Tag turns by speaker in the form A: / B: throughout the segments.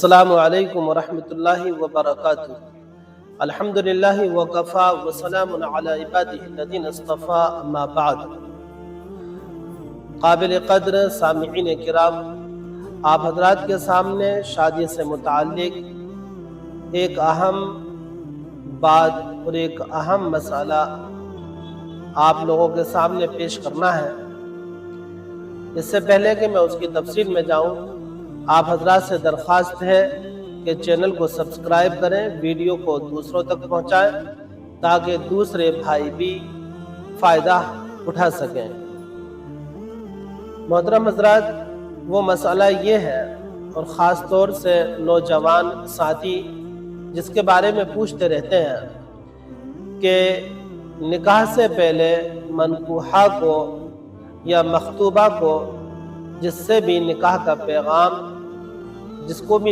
A: अस्सलामु अलैकुम वरहमतुल्लाहि वबरकातुह। अल्हम्दुलिल्लाह वकफ़ा वसलामुन अला इबादिहिल्लज़ीना इस्तफ़ा अम्मा बाद। काबिल क़द्र सामिईन किराम, आप हज़रात के सामने शादी से मुताल्लिक़ एक अहम बात और एक अहम मसला आप लोगों के सामने पेश करना है। इससे पहले कि मैं उसकी तफसील में जाऊं, आप हज़रात से दरख्वास्त है कि चैनल को सब्सक्राइब करें, वीडियो को दूसरों तक पहुंचाएं ताकि दूसरे भाई भी फ़ायदा उठा सकें। मोहतरम हज़रात, वो मसला ये है और ख़ास तौर से नौजवान साथी जिसके बारे में पूछते रहते हैं कि निकाह से पहले मनकूहा को या मखतूबा को जिसको भी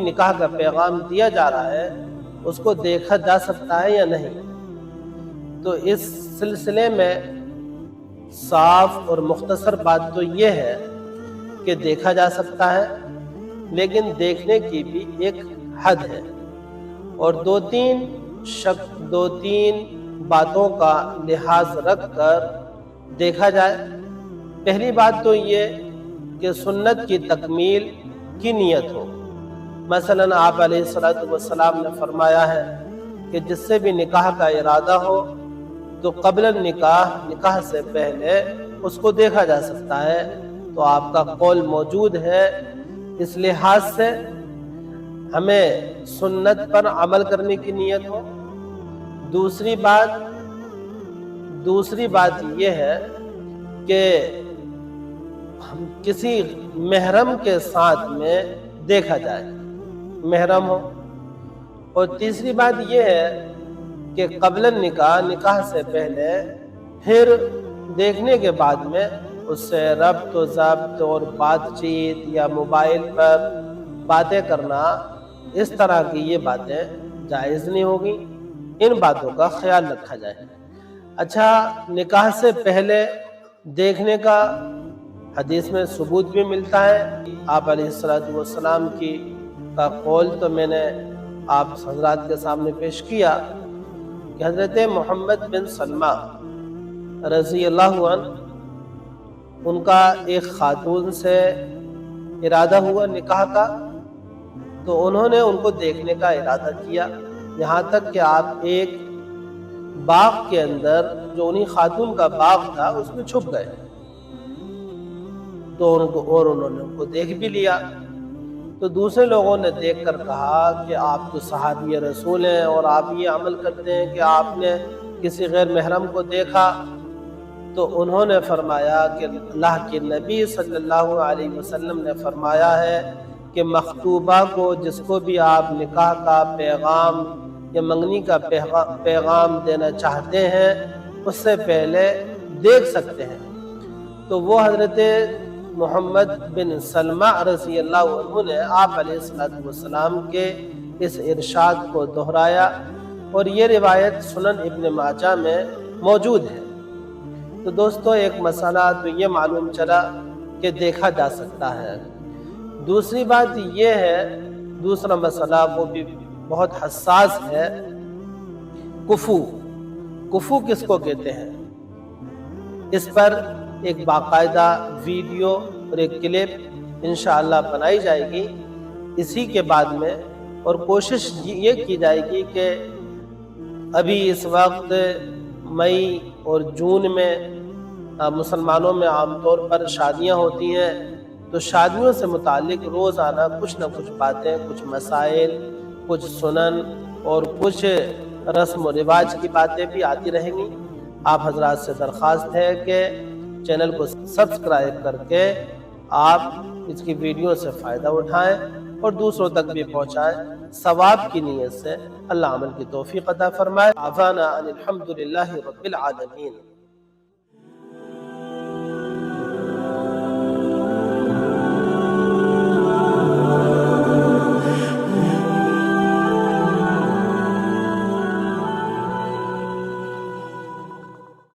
A: निकाह का पैगाम दिया जा रहा है उसको देखा जा सकता है या नहीं। तो इस सिलसिले में साफ और मुख्तसर बात तो ये है कि देखा जा सकता है, लेकिन देखने की भी एक हद है और दो तीन बातों का लिहाज रख कर देखा जाए। पहली बात तो ये कि सुन्नत की तकमील की नियत हो। मसलन आप अलैहिस्सलातु वस्सलाम ने फरमाया है कि जिससे भी निकाह का इरादा हो तो क़ब्ल निकाह से पहले उसको देखा जा सकता है। तो आपका कौल मौजूद है, इस लिहाज से हमें सुन्नत पर अमल करने की नियत हो। दूसरी बात यह है कि हम किसी महरम के साथ में देखा जाए, महरम हो। और तीसरी बात यह है कि क़ब्ल निकाह से पहले फिर देखने के बाद में उससे रब्त व ज़ब्त और बातचीत या मोबाइल पर बातें करना, इस तरह की ये बातें जायज़ नहीं होगी। इन बातों का ख्याल रखा जाए। अच्छा, निकाह से पहले देखने का हदीस में सबूत भी मिलता है। आप अलैहिस्सलातु वस्सलाम का कौल तो मैंने आप हज़रात के सामने पेश किया कि हज़रत मोहम्मद बिन सलमा रज़ी अल्लाहु अन्हु, उनका एक खातून से इरादा हुआ निकाह का, तो उन्होंने उनको देखने का इरादा किया। यहाँ तक कि आप एक बाग के अंदर, जो उन्हीं खातून का बाग था, उसमें छुप गए तो उन्होंने उनको देख भी लिया। तो दूसरे लोगों ने देखकर कहा कि आप तो सहाबी रसूल हैं और आप ये अमल करते हैं कि आपने किसी गैर महरम को देखा। तो उन्होंने फरमाया कि अल्लाह के नबी सल्लल्लाहु अलैहि वसल्लम ने फरमाया है कि मखतूबा को जिसको भी आप निकाह का पैगाम या मंगनी का पैगाम देना चाहते हैं उससे पहले देख सकते हैं। तो वो हज़रत मोहम्मद बिन सलमा रज़ी अल्लाहु अन्हु ने आप अलैहिस्सलातु वस्सलाम के इस इरशाद को दोहराया और ये रिवायत सुनन इब्न माजा में मौजूद है। तो दोस्तों, एक मसला तो ये मालूम चला कि देखा जा सकता है। दूसरी बात ये है, दूसरा मसला वो भी बहुत हसास है, कुफू किसको कहते हैं। इस पर एक बाकायदा वीडियो और एक क्लिप इंशाअल्लाह बनाई जाएगी इसी के बाद में, और कोशिश ये की जाएगी कि अभी इस वक्त मई और जून में मुसलमानों में आमतौर पर शादियां होती हैं, तो शादियों से मुतालिक रोज़ाना कुछ न कुछ बातें, कुछ मसाइल, कुछ सुनन और कुछ रस्म व रिवाज की बातें भी आती रहेंगी। आप हजरात से दरख्वास्त है कि चैनल को सब्सक्राइब करके आप इसकी वीडियो से फ़ायदा उठाएं और दूसरों तक भी पहुँचाएं। सवाब की नीयत से अल्लाह अमल की तौफीक अता फरमाए। आवाना अनिल हम्दुलिल्लाहि रब्बिल आलमीन।